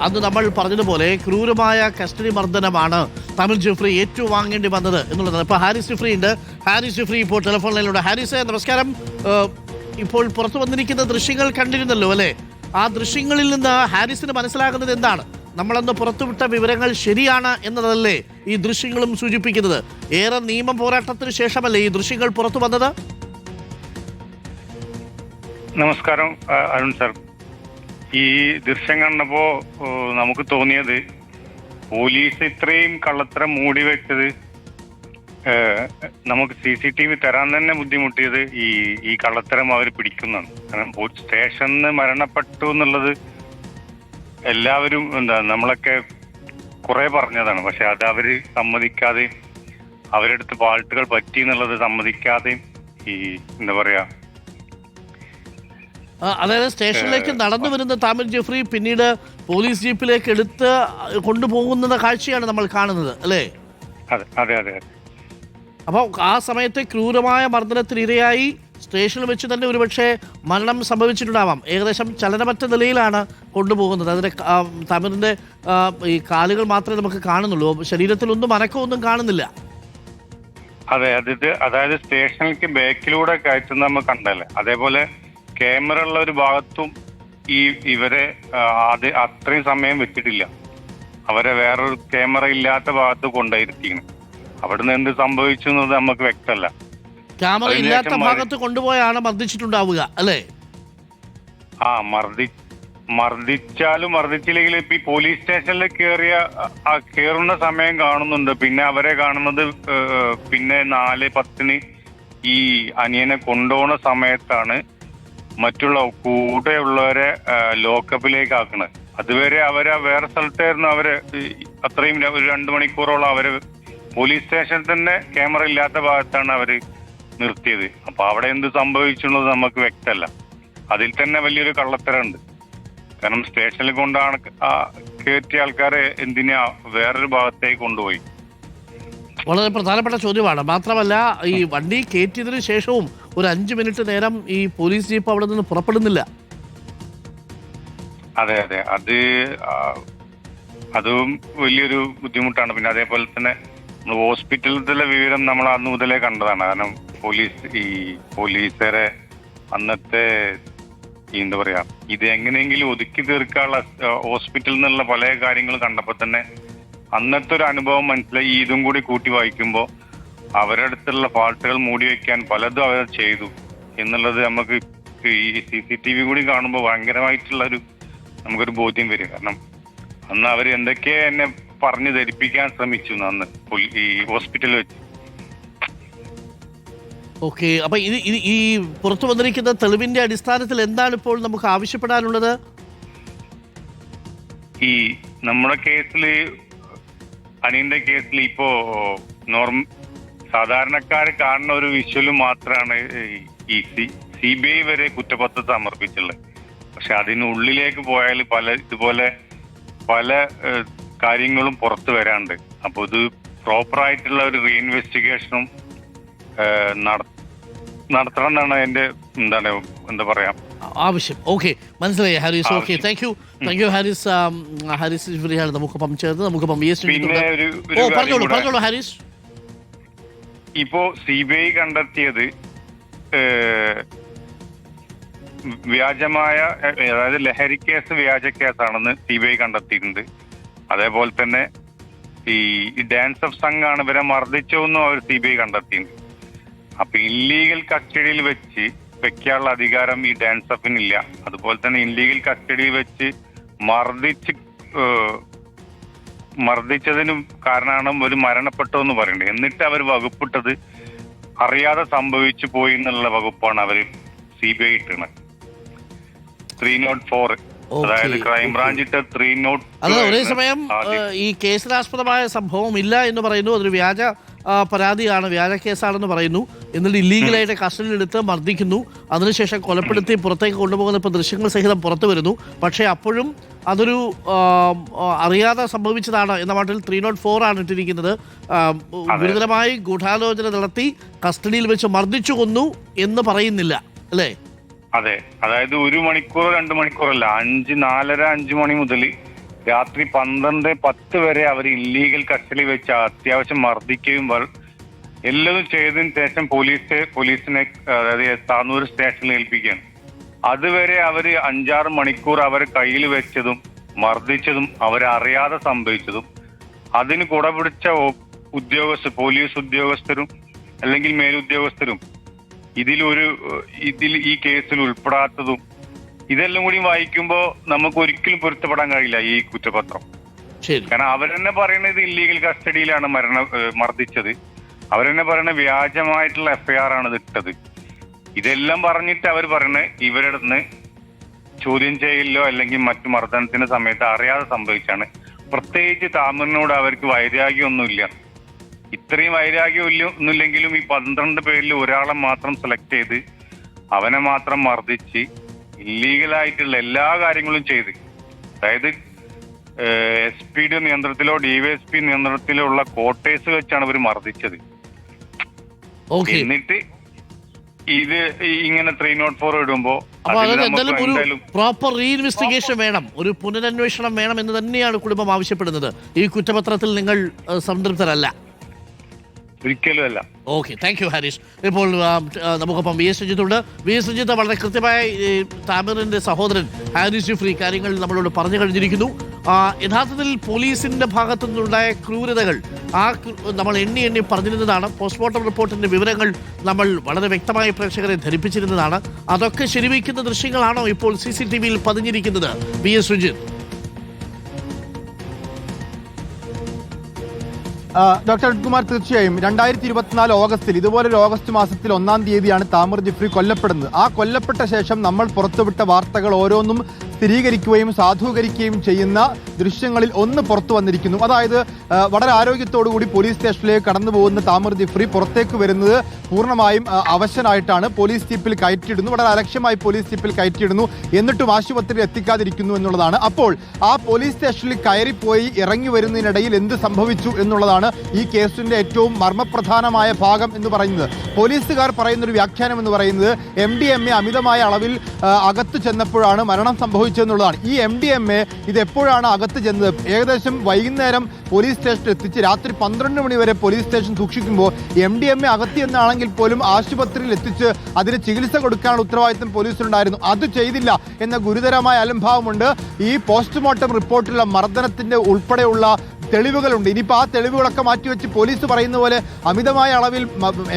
അന്ന് നമ്മൾ പറഞ്ഞതുപോലെ ക്രൂരമായ കസ്റ്റഡി മർദ്ദനമാണ് തമിഴ് ജെഫ്രി ഏറ്റുവാങ്ങേണ്ടി വന്നത് എന്നുള്ളതാണ്. ഇപ്പോൾ ഹാരിസ് ജെഫ്രി ഉണ്ട്. ഹാരിസ് ജെഫ്രി ഇപ്പോൾ ടെലിഫോൺ ലൈനിലൂടെ. ഹാരിസ്, നമസ്കാരം. ഇപ്പോൾ പുറത്തു വന്നിരിക്കുന്ന ദൃശ്യങ്ങൾ കണ്ടിരുന്നല്ലോ അല്ലേ? ആ ദൃശ്യങ്ങളിൽ നിന്ന് ഹാരിസിന് മനസ്സിലാകുന്നത് എന്താണ്? നമ്മളന്ന് പുറത്തുവിട്ട വിവരങ്ങൾ ശരിയാണ് എന്നതല്ലേ ഈ ദൃശ്യങ്ങളും സൂചിപ്പിക്കുന്നത്? ഏറെ നിയമ പോരാട്ടത്തിന് ശേഷമല്ലേ ഈ ദൃശ്യങ്ങൾ പുറത്തു വന്നത്? നമസ്കാരം അരുൺ സർ. ഈ ദൃശ്യം കണ്ടപ്പോ നമുക്ക് തോന്നിയത് പോലീസ് ഇത്രയും കള്ളത്തരം മൂടി വെച്ചത് നമുക്ക് CCTV തരാൻ തന്നെ ബുദ്ധിമുട്ടിയത് ഈ കള്ളത്തരം അവർ പിടിക്കുന്നതാണ്. കാരണം സ്റ്റേഷനിൽ മരണപ്പെട്ടു എന്നുള്ളത് എല്ലാവരും നമ്മളൊക്കെ കുറെ പറഞ്ഞതാണ്. പക്ഷെ അത് അവര് സമ്മതിക്കാതെ, അവരെടുത്ത് ഫാൾട്ടുകൾ പറ്റി എന്നുള്ളത് സമ്മതിക്കാതെ എന്താ പറയാ, അതായത് സ്റ്റേഷനിലേക്ക് നടന്നു വരുന്ന തമിഴ് ജെഫ്രി പിന്നീട് പോലീസ് ജീപ്പിലേക്ക് എടുത്ത് കൊണ്ടുപോകുന്ന കാഴ്ചയാണ് നമ്മൾ കാണുന്നത് അല്ലേ? അതെ. അപ്പോൾ ആ സമയത്ത് ക്രൂരമായ മർദ്ദനത്തിനിരയായി സ്റ്റേഷനിൽ വെച്ച് തന്നെ ഒരുപക്ഷെ മരണം സംഭവിച്ചിട്ടുണ്ടാവാം. ഏകദേശം ചലനമറ്റ നിലയിലാണ് കൊണ്ടുപോകുന്നത്. അതിൻ്റെ തമിഴിൻ്റെ ഈ കാലുകൾ മാത്രമേ നമുക്ക് കാണുന്നുള്ളൂ, ശരീരത്തിലൊന്നും അനക്കമൊന്നും കാണുന്നില്ല. അതെ, അതായത് സ്റ്റേഷനിലേക്ക് ബാക്കിലൂടെ കയറ്റുന്ന നമ്മൾ കണ്ടല്ലേ. അതേപോലെ ക്യാമറ ഉള്ള ഒരു ഭാഗത്തും ഇവരെ അത്രയും സമയം വെച്ചിട്ടില്ല. അവരെ വേറൊരു ക്യാമറ ഇല്ലാത്ത ഭാഗത്ത് കൊണ്ടുപോയിരിക്കുന്നു. അവിടുന്ന് എന്ത് സംഭവിച്ചു എന്നത് നമുക്ക് വ്യക്തമല്ല. ക്യാമറ ഇല്ലാത്ത ഭാഗത്ത് കൊണ്ടുപോയാണ് മർദ്ദിച്ചിട്ടുണ്ടാവുക അല്ലേ? മർദ്ദിച്ചാലും മർദ്ദിച്ചില്ലെങ്കിൽ ഇപ്പൊ ഈ പോലീസ് സ്റ്റേഷനിൽ കയറുന്ന സമയം കാണുന്നുണ്ട്. പിന്നെ അവരെ കാണുന്നത് പിന്നെ 4:10 ഈ അനിയനെ കൊണ്ടുപോകുന്ന സമയത്താണ് മറ്റുള്ള കൂടെയുള്ളവരെ ലോക്കപ്പിലേക്ക് ആക്കണത്. അതുവരെ അവരെ വേറെ സ്ഥലത്തായിരുന്നു. അവര് അത്രയും ഒരു 2 മണിക്കൂറോളം അവര് പോലീസ് സ്റ്റേഷനിൽ തന്നെ ക്യാമറ ഇല്ലാത്ത ഭാഗത്താണ് അവര് നിർത്തിയത്. അപ്പൊ അവിടെ എന്ത് സംഭവിച്ചുള്ളത് നമുക്ക് വ്യക്തമല്ല. അതിൽ തന്നെ വലിയൊരു കള്ളത്തരമുണ്ട്. കാരണം സ്റ്റേഷനിൽ കൊണ്ടാണ് കയറ്റിയ ആൾക്കാരെ എന്തിനാ വേറൊരു ഭാഗത്തേക്ക് കൊണ്ടുപോയി? വളരെ പ്രധാനപ്പെട്ട ചോദ്യമാണ്. മാത്രമല്ല, ഈ വണ്ടി കയറ്റിയതിനു ശേഷവും ഒരു 5 മിനിറ്റ് നേരം ഈ പോലീസ് ജീപ്പ് അവിടെ നിന്ന് പുറപ്പെടുന്നില്ല. അതെ, അതും വലിയൊരു ബുദ്ധിമുട്ടാണ്. പിന്നെ അതേപോലെ തന്നെ ഹോസ്പിറ്റലിലെ വിവരം നമ്മൾ അന്ന് മുതലേ കണ്ടതാണ്. കാരണം പോലീസുകാരെ അന്നത്തെ എന്താ പറയാ, ഇത് എങ്ങനെയെങ്കിലും ഒതുക്കി തീർക്കാനുള്ള ഹോസ്പിറ്റലിൽ നിന്നുള്ള പല കാര്യങ്ങൾ കണ്ടപ്പോൾ തന്നെ അന്നത്തെ ഒരു അനുഭവം മനസ്സിലായി. ഇതും കൂടി കൂട്ടി വായിക്കുമ്പോൾ അവരുടെ അടുത്തുള്ള ഫാൾട്ടുകൾ മൂടി വെക്കാൻ പലതും അവർ ചെയ്തു എന്നുള്ളത് നമുക്ക് ഈ CCTV കൂടി കാണുമ്പോൾ ഭയങ്കരമായിട്ടുള്ള നമുക്കൊരു ബോധ്യം വരും. കാരണം അന്ന് അവർ എന്തൊക്കെ എന്നെ പറഞ്ഞു ധരിപ്പിക്കാൻ ശ്രമിച്ചു അന്ന് ഈ ഹോസ്പിറ്റലിൽ വെച്ച്. ഓക്കെ, അപ്പൊ ഈ പുറത്തു വന്നിരിക്കുന്ന തെളിവിന്റെ അടിസ്ഥാനത്തിൽ എന്താണ് ഇപ്പോൾ നമുക്ക് ആവശ്യപ്പെടാനുള്ളത്? ഈ നമ്മുടെ കേസിൽ, അനിയന്റെ കേസിൽ ഇപ്പോ സാധാരണക്കാർ കാണുന്ന ഒരു വിഷ്വല് മാത്രമാണ് ഈ CBI വരെ കുറ്റപത്രം സമർപ്പിച്ചുള്ളത്. പക്ഷെ അതിനുള്ളിലേക്ക് പോയാൽ ഇതുപോലെ പല കാര്യങ്ങളും പുറത്തു വരാണ്ട്. അപ്പൊ ഇത് പ്രോപ്പറായിട്ടുള്ള ഒരു റീഇൻവെസ്റ്റിഗേഷനും നടത്തണം എന്നാണ് എന്റെ എന്താ പറയാ ആവശ്യം. ഓക്കെ, മനസ്സിലായി Haris. Okay, thank you Haris. Haris ജെഫ്രിയാണ് നമുക്കൊപ്പം ചേർന്ന്. നമുക്കൊപ്പം പറഞ്ഞോളൂ ഹാരിസ്. ഇപ്പോ CBI കണ്ടെത്തിയത് വ്യാജമായ, അതായത് ലഹരി കേസ് വ്യാജ കേസാണെന്ന് CBI കണ്ടെത്തിയിട്ടുണ്ട്. അതേപോലെ തന്നെ ഈ ഡാൻസ് ഓഫ് സംഘാണ് ഇവരെ മർദ്ദിച്ചതെന്നും അവർ CBI കണ്ടെത്തിയിട്ടുണ്ട്. അപ്പൊ ഇല്ലീഗൽ കസ്റ്റഡിയിൽ വെക്കാനുള്ള അധികാരം ഈ ഡാൻസ് ഓഫിനില്ല. അതുപോലെ തന്നെ ഇല്ലീഗൽ കസ്റ്റഡിയിൽ വെച്ച് മർദ്ദിച്ചതിനും കാരണമാണ് ഒരു മരണപ്പെട്ടു എന്ന് പറയുന്നത്. എന്നിട്ട് അവർ വകുപ്പിട്ടത് അറിയാതെ സംഭവിച്ചു പോയി എന്നുള്ള വകുപ്പാണ് അവർ CBI ഇട്ടത്. 304, അതായത് ക്രൈംബ്രാഞ്ച് ഇട്ട 302. അത് ഒരേ സമയം ഈ കേസിനാസ്പദമായ സംഭവം ഇല്ല എന്ന് പറയുന്നു. അതൊരു വ്യാജ പരാതിയാണ്, വ്യാജ കേസാണെന്ന് പറയുന്നു. എന്നിട്ട് ഇല്ലീഗലായിട്ട് കസ്റ്റഡിയിലെടുത്ത് മർദ്ദിക്കുന്നു. അതിനുശേഷം കൊലപ്പെടുത്തി പുറത്തേക്ക് കൊണ്ടുപോകുന്ന ഇപ്പോൾ ദൃശ്യങ്ങൾ സഹിതം പുറത്തു വരുന്നു. പക്ഷേ അപ്പോഴും അതൊരു അറിയാതെ സംഭവിച്ചതാണ് എന്ന മട്ടിൽ 304 ആണ് ഇട്ടിരിക്കുന്നത്. ഗുരുതരമായി ഗൂഢാലോചന നടത്തി കസ്റ്റഡിയിൽ വെച്ച് മർദ്ദിച്ചു കൊന്നു എന്ന് പറയുന്നില്ല അല്ലേ? അതെ, അതായത് 1 മണിക്കൂർ 2 മണിക്കൂറല്ല, 4:30 5 മണി മുതൽ രാത്രി 12:10 വരെ അവർ ഇല്ലീഗൽ കസ്റ്റഡി വെച്ച് അത്യാവശ്യം മർദ്ദിക്കുകയും എല്ലതും ചെയ്തതിനു ശേഷം പോലീസിനെ അതായത് താനൂർ സ്റ്റേഷനിൽ ഏൽപ്പിക്കുകയാണ്. അതുവരെ അവർ 5-6 മണിക്കൂർ അവരെ കയ്യിൽ വെച്ചതും മർദ്ദിച്ചതും അവരറിയാതെ സംഭവിച്ചതും അതിന് കുടപിടിച്ച പോലീസ് ഉദ്യോഗസ്ഥരും അല്ലെങ്കിൽ മേലുദ്യോഗസ്ഥരും ഇതിൽ ഈ കേസിൽ ഉൾപ്പെടാത്തതും ഇതെല്ലാം കൂടി വായിക്കുമ്പോൾ നമുക്ക് ഒരിക്കലും പൊരുത്തപ്പെടാൻ കഴിയില്ല ഈ കുറ്റപത്രം. കാരണം അവരെന്നെ പറയുന്നത് ഇല്ലീഗൽ കസ്റ്റഡിയിലാണ് മർദ്ദിച്ചത്. അവരെന്നെ പറയുന്നത് വ്യാജമായിട്ടുള്ള FIR ആണ് ഇത് ഇട്ടത്. ഇതെല്ലാം പറഞ്ഞിട്ട് അവർ പറയുന്നത് ഇവരുടെ നിന്ന് ചോദ്യം ചെയ്യലോ അല്ലെങ്കിൽ മറ്റു മർദ്ദനത്തിന്റെ സമയത്ത് അറിയാതെ സംഭവിച്ചാണ്. പ്രത്യേകിച്ച് താമറിനോട് അവർക്ക് വൈരാഗ്യമൊന്നുമില്ല. ഇത്രയും വൈരാഗ്യം ഒന്നുമില്ലെങ്കിലും ഈ 12 പേരിൽ ഒരാളെ മാത്രം സെലക്ട് ചെയ്ത് അവനെ മാത്രം മർദ്ദിച്ച് ഇല്ലീഗലായിട്ടുള്ള എല്ലാ കാര്യങ്ങളും ചെയ്ത്, അതായത് SP നിയന്ത്രണത്തിലോ DYSP നിയന്ത്രണത്തിലോ ഉള്ള ക്വാർട്ടേഴ്സ് വെച്ചാണ് ഇവർ മർദ്ദിച്ചത്. എന്നിട്ട് ഇത് ഇങ്ങനെ 304 ഇടുമ്പോ പ്രോപ്പർ റീഇൻവെസ്റ്റിഗേഷൻ വേണം, ഒരു പുനരന്വേഷണം വേണം എന്ന് തന്നെയാണ് കുടുംബം ആവശ്യപ്പെടുന്നത്. ഈ കുറ്റപത്രത്തിൽ നിങ്ങൾ സംതൃപ്തരല്ല? ഒരിക്കലും അല്ല. Okay, thank you Haris. ഇപ്പോൾ നമുക്കൊപ്പം VS രഞ്ജിത്തുണ്ട്. VS രഞ്ജിത്ത്, വളരെ കൃത്യമായി താമിറിന്റെ സഹോദരൻ ഹാരിസ് ജുഫ്രി കാര്യങ്ങൾ നമ്മളോട് പറഞ്ഞു കഴിഞ്ഞിരിക്കുന്നു. യഥാർത്ഥത്തിൽ പോലീസിന്റെ ഭാഗത്തു നിന്നുണ്ടായ ക്രൂരതകൾ നമ്മൾ എണ്ണി പറഞ്ഞിരുന്നതാണ്. പോസ്റ്റ്മോർട്ടം റിപ്പോർട്ടിന്റെ വിവരങ്ങൾ നമ്മൾ വളരെ വ്യക്തമായി പ്രേക്ഷകരെ ധരിപ്പിച്ചിരുന്നതാണ്. അതൊക്കെ ശരിവയ്ക്കുന്ന ദൃശ്യങ്ങളാണോ ഇപ്പോൾ CCTVയിൽ പതിഞ്ഞിരിക്കുന്നത്? VS രഞ്ജിത്ത്. ഡോക്ടർ അരുൺകുമാർ, തീർച്ചയായും 2024 ഓഗസ്റ്റിൽ, ഇതുപോലൊരു ഓഗസ്റ്റ് മാസത്തിൽ 1-ാം തീയതിയാണ് താമിർ ജിഫ്രി കൊല്ലപ്പെടുന്നത്. ആ കൊല്ലപ്പെട്ട ശേഷം നമ്മൾ പുറത്തുവിട്ട വാർത്തകൾ ഓരോന്നും സ്ഥിരീകരിക്കുകയും സാധൂകരിക്കുകയും ചെയ്യുന്ന ദൃശ്യങ്ങളിൽ ഒന്ന് പുറത്തു വന്നിരിക്കുന്നു. അതായത് വളരെ ആരോഗ്യത്തോടുകൂടി പോലീസ് സ്റ്റേഷനിലേക്ക് കടന്നു പോകുന്ന താമിർ ജിഫ്രി പുറത്തേക്ക് വരുന്നത് പൂർണ്ണമായും അവശനായിട്ടാണ്. പോലീസ് ജീപ്പിൽ കയറ്റിയിടുന്നു, വളരെ അലക്ഷ്യമായി പോലീസ് ജീപ്പിൽ കയറ്റിയിടുന്നു, എന്നിട്ടും ആശുപത്രിയിൽ എത്തിക്കാതിരിക്കുന്നു എന്നുള്ളതാണ്. അപ്പോൾ ആ പോലീസ് സ്റ്റേഷനിൽ കയറിപ്പോയി ഇറങ്ങി വരുന്നതിനിടയിൽ എന്ത് സംഭവിച്ചു എന്നുള്ളതാണ് ഈ കേസിന്റെ ഏറ്റവും മർമ്മപ്രധാനമായ ഭാഗം എന്ന് പറയുന്നത്. പോലീസുകാർ പറയുന്നൊരു വ്യാഖ്യാനം എന്ന് പറയുന്നത് MDMA അമിതമായ അളവിൽ അകത്ത് ചെന്നപ്പോഴാണ് മരണം സംഭവിച്ചതെന്നുള്ളതാണ്. ഈ MDMA ഇത് എപ്പോഴാണ് അകത്ത് ചെന്നത്? ഏകദേശം വൈകുന്നേരം പോലീസ് സ്റ്റേഷനിൽ എത്തിച്ച് രാത്രി 12 മണി വരെ പോലീസ് സ്റ്റേഷൻ സൂക്ഷിക്കുമ്പോൾ MDMA അകത്തിയെന്നാണെങ്കിൽ പോലും ആശുപത്രിയിൽ എത്തിച്ച് അതിന് ചികിത്സ കൊടുക്കാനുള്ള ഉത്തരവാദിത്തം പോലീസിനുണ്ടായിരുന്നു. അത് ചെയ്തില്ല എന്ന ഗുരുതരമായ അലംഭാവമുണ്ട്. ഈ പോസ്റ്റ്മോർട്ടം റിപ്പോർട്ടിലുള്ള മർദ്ദനത്തിന്റെ ഉൾപ്പെടെയുള്ള തെളിവുകളുണ്ട്. ഇനിയിപ്പോൾ ആ തെളിവുകളൊക്കെ മാറ്റിവെച്ച് പോലീസ് പറയുന്ന പോലെ അമിതമായ അളവിൽ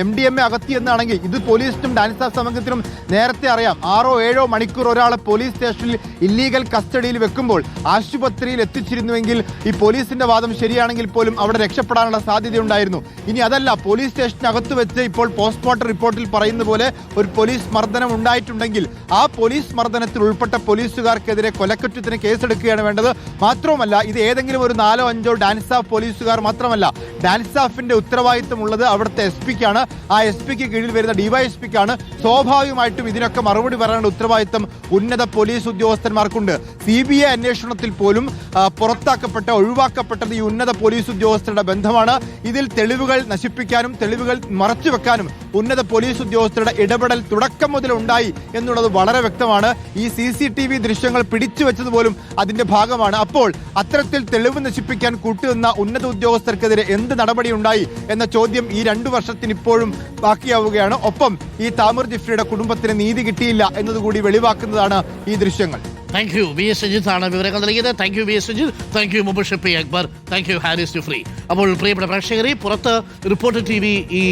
MDMA അകത്തി എന്നാണെങ്കിൽ ഇത് പോലീസിനും ഡാൻസ് ഓഫ് സമൂഹത്തിനും നേരത്തെ അറിയാം. 6-7 മണിക്കൂർ ഒരാളെ പോലീസ് സ്റ്റേഷനിൽ ഇല്ലീഗൽ കസ്റ്റഡിയിൽ വെക്കുമ്പോൾ ആശുപത്രിയിൽ എത്തിച്ചിരുന്നുവെങ്കിൽ ഈ പോലീസിന്റെ വാദം ശരിയാണെങ്കിൽ പോലും അവിടെ രക്ഷപ്പെടാനുള്ള സാധ്യതയുണ്ടായിരുന്നു. ഇനി അതല്ല, പോലീസ് സ്റ്റേഷനകത്ത് വെച്ച് ഇപ്പോൾ പോസ്റ്റ്മോർട്ടം റിപ്പോർട്ടിൽ പറയുന്ന പോലെ ഒരു പോലീസ് മർദ്ദനം ഉണ്ടായിട്ടുണ്ടെങ്കിൽ ആ പോലീസ് മർദ്ദനത്തിൽ ഉൾപ്പെട്ട പോലീസുകാർക്കെതിരെ കൊലക്കുറ്റത്തിന് കേസെടുക്കുകയാണ് വേണ്ടത്. മാത്രവുമല്ല, ഇത് ഏതെങ്കിലും ഒരു 4-5 ഡാൻസ് ഓഫ് പോലീസുകാർ മാത്രമല്ല, ഡാൻസ് ഓഫിന്റെ ഉത്തരവാദിത്തമുള്ളത് അവിടുത്തെ SP-ക്കാണ്. ആ SP-ക്ക് കീഴിൽ വരുന്ന DYSP-ക്കാണ്. സ്വാഭാവികമായിട്ടും ഇതിനൊക്കെ മറുപടി പറയാനുള്ള ഉത്തരവാദിത്തം ഉന്നത പോലീസ് ഉദ്യോഗസ്ഥന്മാർക്കുണ്ട്. CBI അന്വേഷണത്തിൽ പോലും ഒഴിവാക്കപ്പെട്ടത് ഈ ഉന്നത പോലീസ് ഉദ്യോഗസ്ഥരുടെ ബന്ധമാണ്. ഇതിൽ തെളിവുകൾ നശിപ്പിക്കാനും തെളിവുകൾ മറച്ചുവെക്കാനും ഉന്നത പോലീസ് ഉദ്യോഗസ്ഥരുടെ ഇടപെടൽ തുടക്കം മുതൽ ഉണ്ടായി എന്നുള്ളത് വളരെ വ്യക്തമാണ്. ഈ CCTV ദൃശ്യങ്ങൾ പിടിച്ചു വെച്ചതുപോലും അതിന്റെ ഭാഗമാണ്. അപ്പോൾ അത്തരത്തിൽ തെളിവ് നശിപ്പിക്കാൻ കൂട്ടുനിന്ന ഉന്നത ഉദ്യോഗസ്ഥർക്കെതിരെ എന്ത് നടപടി ഉണ്ടായി എന്ന ചോദ്യം ഈ 2 വർഷത്തിന് ഇപ്പോഴും ബാക്കിയാവുകയാണ്. ഒപ്പം ഈ താമിർ ജിഫ്രിയുടെ കുടുംബത്തിന് നീതി കിട്ടിയില്ല എന്നതുകൂടി വെളിവാക്കുന്നതാണ് ഈ ദൃശ്യങ്ങൾ. Thank you. VS രഞ്ജിത്ത് ആണ് വിവരങ്ങൾ നൽകിയത്. Thank you VS Ranjith, thank you Mubasheer Shafi Akbar, thank you Haris Jufri. അപ്പോൾ പ്രിയപ്പെട്ട പ്രേക്ഷകരെ, പുറത്ത് റിപ്പോർട്ടർ TV ഈ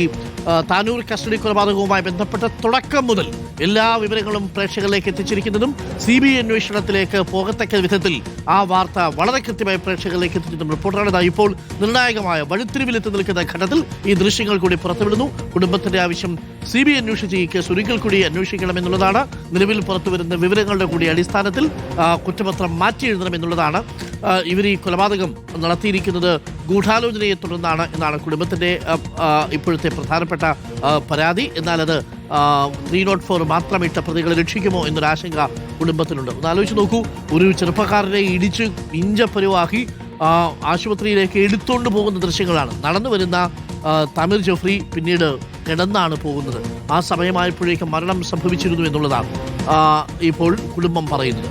താനൂർ കസ്റ്റഡി കൊലപാതകവുമായി ബന്ധപ്പെട്ട തുടക്കം മുതൽ എല്ലാ വിവരങ്ങളും പ്രേക്ഷകരിലേക്ക് എത്തിച്ചിരിക്കുന്നതും CBI അന്വേഷണത്തിലേക്ക് പോകത്തക്ക വിധത്തിൽ ആ വാർത്ത വളരെ കൃത്യമായി പ്രേക്ഷകരിലേക്ക് എത്തിച്ചിട്ടും റിപ്പോർട്ടറാണ്. ഇപ്പോൾ നിർണായകമായ വഴിത്തിരിവിലെത്തി നിൽക്കുന്ന ഘട്ടത്തിൽ ഈ ദൃശ്യങ്ങൾ കൂടി പുറത്തുവിടുന്നു. കുടുംബത്തിന്റെ ആവശ്യം CBI അന്വേഷിച്ച് ഈ കേസ് ഒരിക്കൽ കൂടി അന്വേഷിക്കണമെന്നുള്ളതാണ്. നിലവിൽ പുറത്തുവരുന്ന വിവരങ്ങളുടെ കൂടി അടിസ്ഥാനത്തിൽ കുറ്റപത്രം മാറ്റി എഴുതണമെന്നുള്ളതാണ്. ഇവർ ഈ കൊലപാതകം നടത്തിയിരിക്കുന്നത് ഗൂഢാലോചനയെ തുടർന്നാണ് എന്നാണ് കുടുംബത്തിന്റെ ഇപ്പോഴത്തെ പ്രധാനപ്പെട്ട പരാതി. എന്നാൽ അത് 304 മാത്രം ഇട്ട പ്രതികളെ രക്ഷിക്കുമോ എന്നൊരു ആശങ്ക കുടുംബത്തിനുണ്ട്. ഒന്ന് ആലോചിച്ച് നോക്കൂ, ഒരു ചെറുപ്പക്കാരനെ ഇടിച്ച് ഇഞ്ചപ്പരുവാക്കി ആശുപത്രിയിലേക്ക് എടുത്തുകൊണ്ട് പോകുന്ന ദൃശ്യങ്ങളാണ്. നടന്നു വരുന്ന താമിർ ജഫ്രി പിന്നീട് കിടന്നാണ് പോകുന്നത്. ആ സമയമായപ്പോഴേക്കും മരണം സംഭവിച്ചിരുന്നു എന്നുള്ളതാണ് ഇപ്പോൾ കുടുംബം പറയുന്നത്.